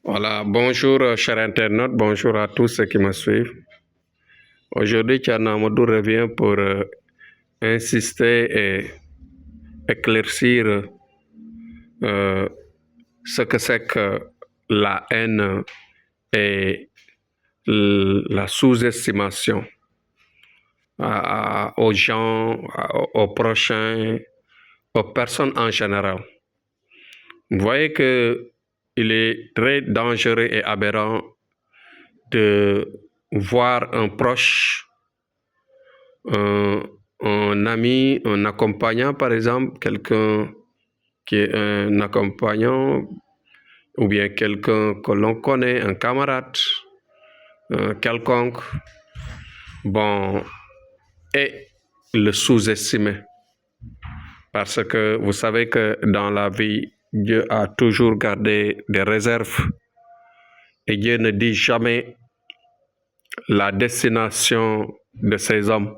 Voilà, bonjour chers internautes, bonjour à tous ceux qui me suivent. Aujourd'hui, Tchana Amadou revient pour insister et éclaircir euh, ce que c'est que la haine et la sous-estimation aux gens, aux prochains, aux personnes en général. Vous voyez que il est très dangereux et aberrant de voir un proche, un, un ami, un accompagnant, par exemple, quelqu'un qui est un accompagnant, ou bien quelqu'un que l'on connaît, un camarade, quelconque, bon, et le sous-estimer. Parce que vous savez que dans la vie, Dieu a toujours gardé des réserves et Dieu ne dit jamais la destination de ces hommes,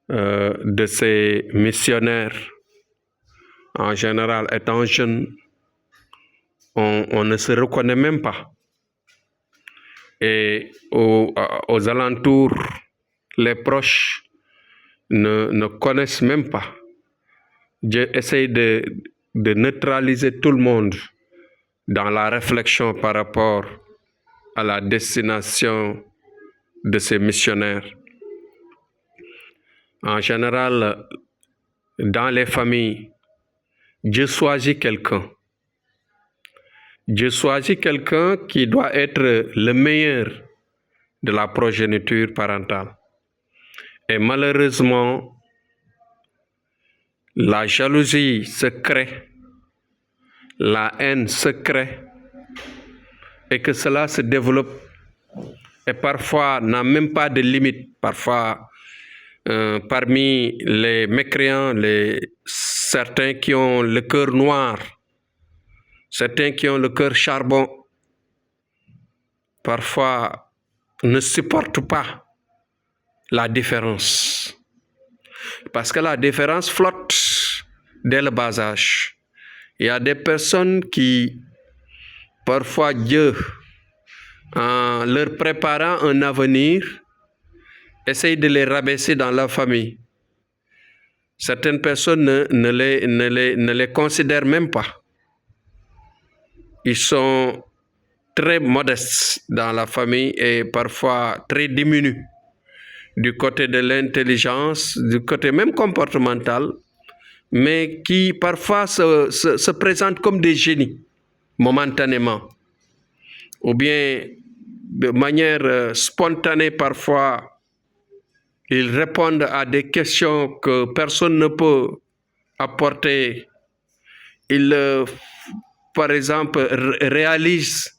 de ces missionnaires. En général, étant jeune, on ne se reconnaît même pas. Et aux alentours, les proches ne connaissent même pas. Dieu essaye de neutraliser tout le monde dans la réflexion par rapport à la destination de ces missionnaires. En général, dans les familles, Dieu choisit quelqu'un. Dieu choisit quelqu'un qui doit être le meilleur de la progéniture parentale. Et malheureusement, la jalousie se crée, la haine se crée, et que cela se développe et parfois n'a même pas de limite. Parfois, parmi les mécréants, certains qui ont le cœur noir, certains qui ont le cœur charbon, parfois ne supportent pas la différence. Parce que la différence flotte dès le bas âge. Il y a des personnes qui, parfois Dieu, en leur préparant un avenir, essaye de les rabaisser dans la famille. Certaines personnes ne les considèrent même pas. Ils sont très modestes dans la famille et parfois très diminués du côté de l'intelligence, du côté même comportemental, mais qui parfois se présentent comme des génies momentanément, ou bien de manière spontanée parfois, ils répondent à des questions que personne ne peut apporter. Ils, par exemple, réalisent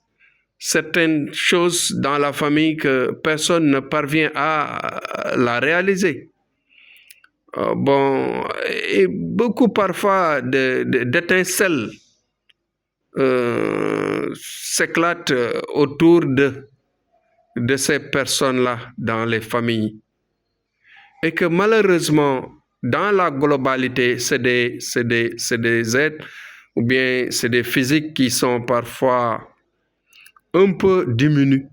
certaines choses dans la famille que personne ne parvient à la réaliser. Bon, et beaucoup parfois d'étincelles s'éclatent autour de ces personnes-là dans les familles. Et que malheureusement, dans la globalité, c'est des êtres ou bien c'est des physiques qui sont parfois un peu diminués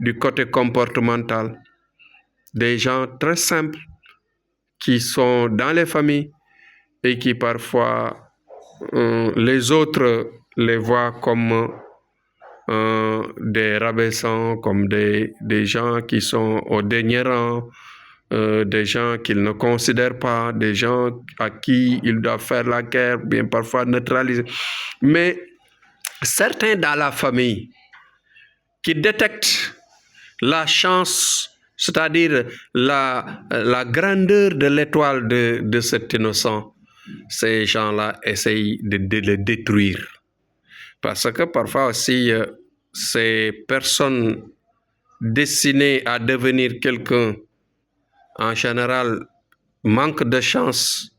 du côté comportemental. Des gens très simples qui sont dans les familles et qui parfois les autres les voient comme des rabaissants, comme des gens qui sont au dernier rang, des gens qu'ils ne considèrent pas, des gens à qui ils doivent faire la guerre, bien parfois neutraliser. Mais certains dans la famille qui détectent la chance, c'est-à-dire la grandeur de l'étoile de cet innocent, ces gens-là essayent de le détruire. Parce que parfois aussi, ces personnes destinées à devenir quelqu'un, en général, manquent de chance.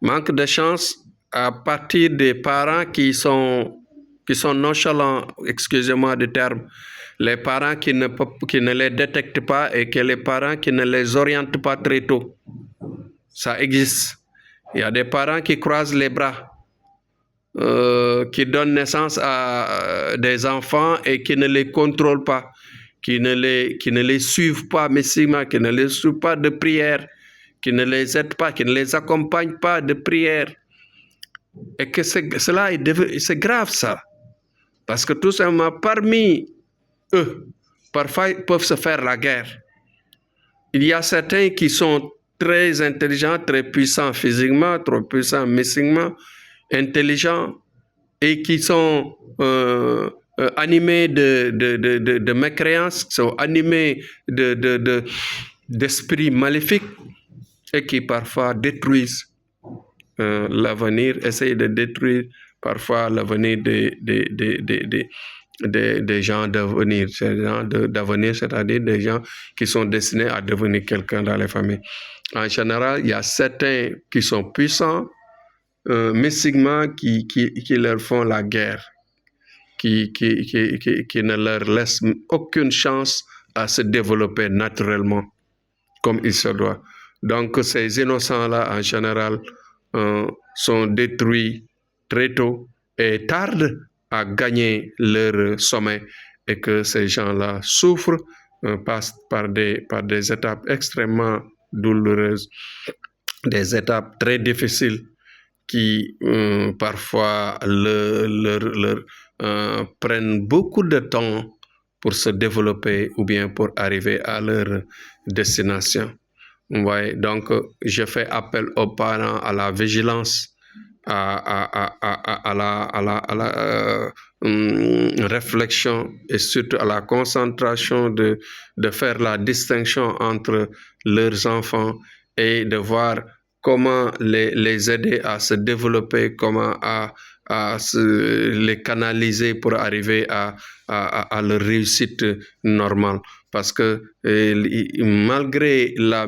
Manquent de chance à partir des parents qui sont nonchalants, excusez-moi du terme, les parents qui ne les détectent pas et que les parents qui ne les orientent pas très tôt. Ça existe. Il y a des parents qui croisent les bras qui donnent naissance à des enfants et qui ne les contrôlent pas, qui ne les suivent pas mystiquement, qui ne les suivent pas de prière, qui ne les aident pas, qui ne les accompagnent pas de prière. Et que c'est grave ça. Parce que tout simplement, parmi eux, parfois, ils peuvent se faire la guerre. Il y a certains qui sont très intelligents, très puissants physiquement, trop puissants mystiquement, intelligents, et qui sont animés de mécréance, qui sont animés d'esprits maléfiques et qui parfois détruisent l'avenir, essayent de détruire parfois l'avenir des gens d'avenir, c'est-à-dire des gens qui sont destinés à devenir quelqu'un dans les familles. En général, il y a certains qui sont puissants, mystiquement, qui leur font la guerre, qui ne leur laissent aucune chance à se développer naturellement, comme il se doit. Donc, ces innocents-là, en général, sont détruits très tôt et tardent à gagner leur sommet, et que ces gens-là souffrent, passent par des étapes extrêmement douloureuses, des étapes très difficiles qui parfois prennent beaucoup de temps pour se développer ou bien pour arriver à leur destination. Ouais, donc, je fais appel aux parents à la vigilance, à la réflexion et surtout à la concentration de faire la distinction entre leurs enfants et de voir comment les aider à se développer, comment à les canaliser pour arriver à leur réussite normale. Parce que malgré la,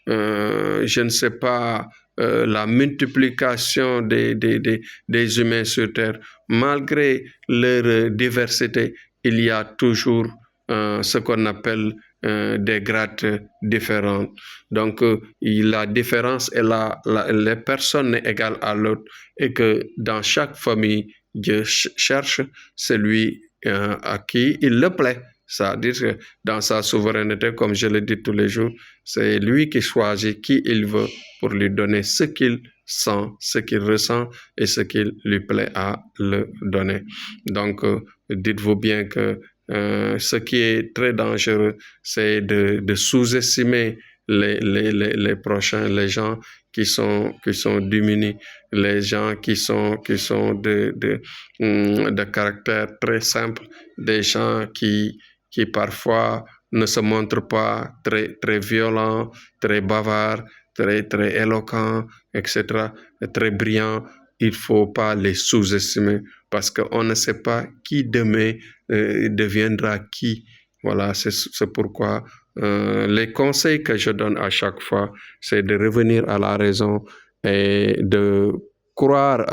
je ne sais pas, la multiplication des humains sur Terre, malgré leur diversité, il y a toujours ce qu'on appelle des grades différents. Donc, la différence est là, les personnes n'est égale à l'autre, et que dans chaque famille, Dieu cherche celui à qui il le plaît. C'est-à-dire que dans sa souveraineté, comme je le dis tous les jours, c'est lui qui choisit qui il veut pour lui donner ce qu'il sent, ce qu'il ressent et ce qu'il lui plaît à le donner. Donc, dites-vous bien que ce qui est très dangereux, c'est de sous-estimer les prochains, les gens qui sont démunis, les gens qui sont de caractère très simple, des gens qui parfois ne se montrent pas très violents, très bavards, très éloquents, etc., très brillants. Il ne faut pas les sous-estimer, parce qu'on ne sait pas qui demain deviendra qui. Voilà, c'est pourquoi les conseils que je donne à chaque fois, c'est de revenir à la raison et de croire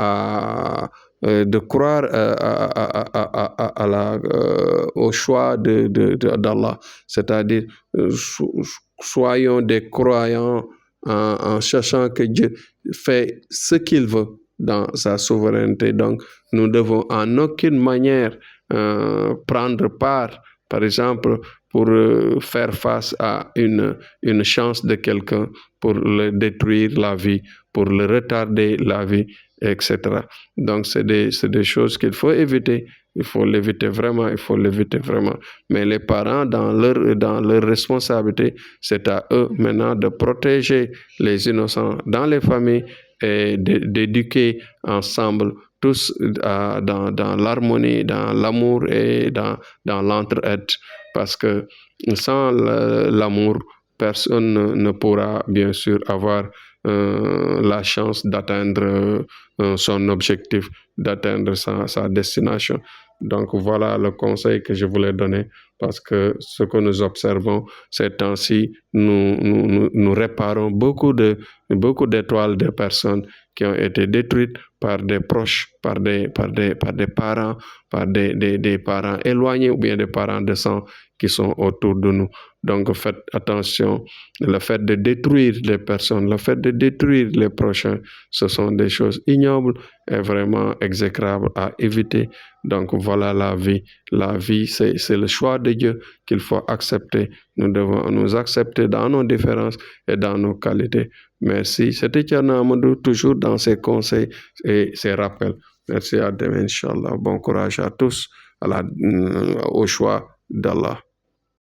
au choix d'Allah. C'est-à-dire, soyons des croyants en sachant que Dieu fait ce qu'il veut dans sa souveraineté. Donc, nous devons en aucune manière prendre part, par exemple, pour faire face à une chance de quelqu'un, pour le détruire la vie, pour le retarder la vie, etc. Donc, c'est des choses qu'il faut éviter. Il faut l'éviter vraiment, Mais les parents, dans leur responsabilité, c'est à eux maintenant de protéger les innocents dans les familles et d'éduquer ensemble tous dans l'harmonie, dans l'amour et dans l'entraide. Parce que sans l'amour, personne ne pourra bien sûr avoir la chance d'atteindre son objectif, d'atteindre sa destination. Donc voilà le conseil que je voulais donner, parce que ce que nous observons ces temps-ci, nous réparons beaucoup d'étoiles de personnes qui ont été détruites par des proches, par des parents, par des parents éloignés ou bien des parents de sang qui sont autour de nous. Donc faites attention, le fait de détruire les personnes, le fait de détruire les prochains, ce sont des choses ignobles et vraiment exécrables à éviter. Donc voilà la vie. La vie, c'est le choix de Dieu qu'il faut accepter. Nous devons nous accepter dans nos différences et dans nos qualités. Merci. C'était Thierno Amadou, toujours dans ses conseils et ses rappels. Merci à demain, Inch'Allah. Bon courage à tous au choix d'Allah.